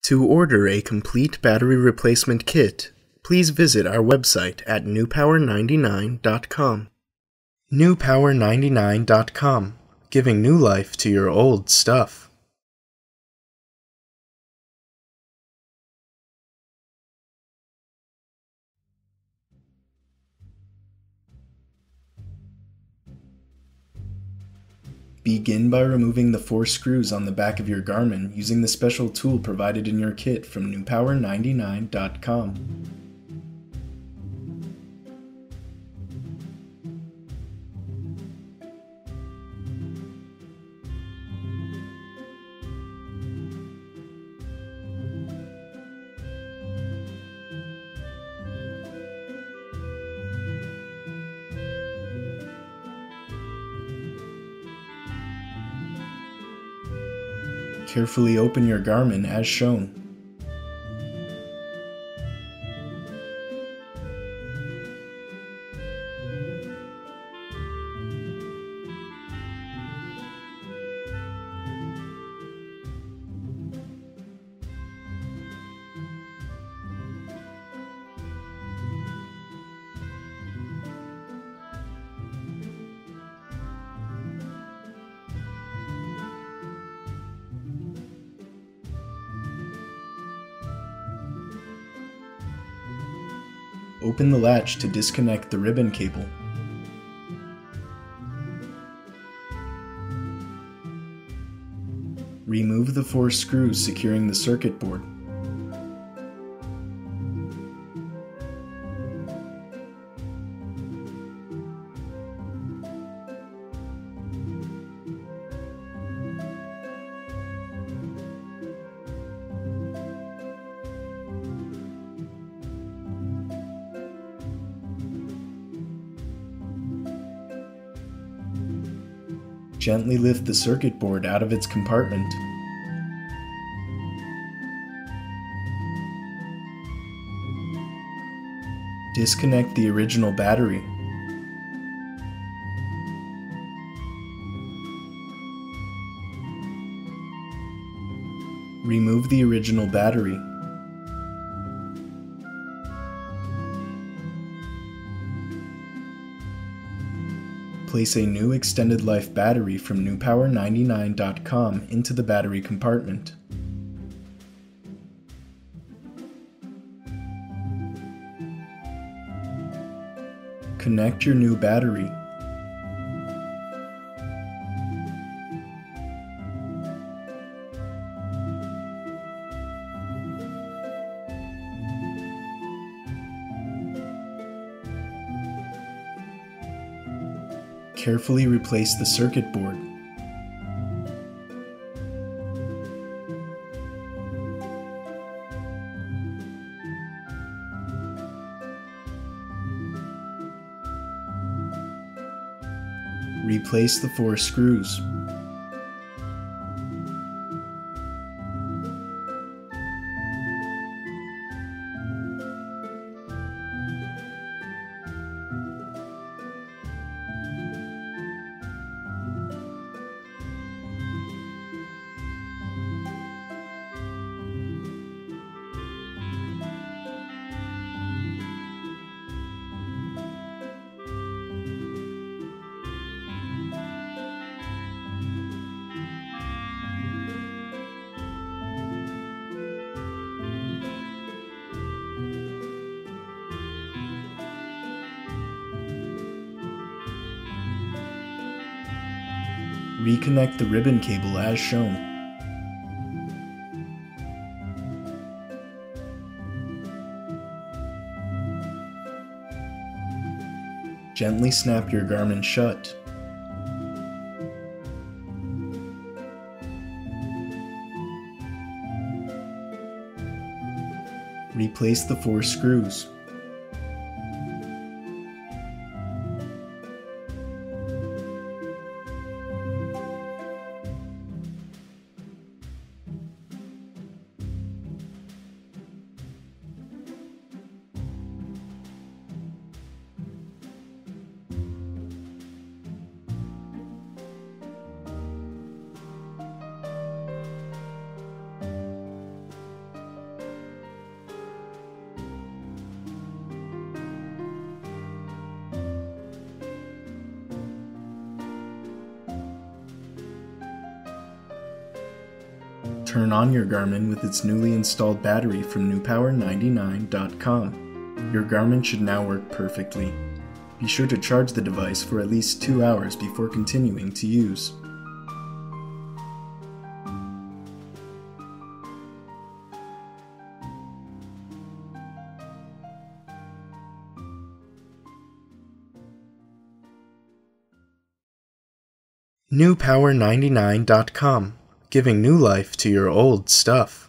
To order a complete battery replacement kit, please visit our website at newpower99.com. newpower99.com, giving new life to your old stuff. Begin by removing the 4 screws on the back of your Garmin using the special tool provided in your kit from newpower99.com. Carefully open your Garmin as shown. Open the latch to disconnect the ribbon cable. Remove the 4 screws securing the circuit board. Gently lift the circuit board out of its compartment. Disconnect the original battery. Remove the original battery. Place a new extended life battery from newpower99.com into the battery compartment. Connect your new battery. Carefully replace the circuit board. Replace the 4 screws. Reconnect the ribbon cable as shown. Gently snap your Garmin shut. Replace the 4 screws. Turn on your Garmin with its newly installed battery from newpower99.com. Your Garmin should now work perfectly. Be sure to charge the device for at least 2 hours before continuing to use. newpower99.com, giving new life to your old stuff.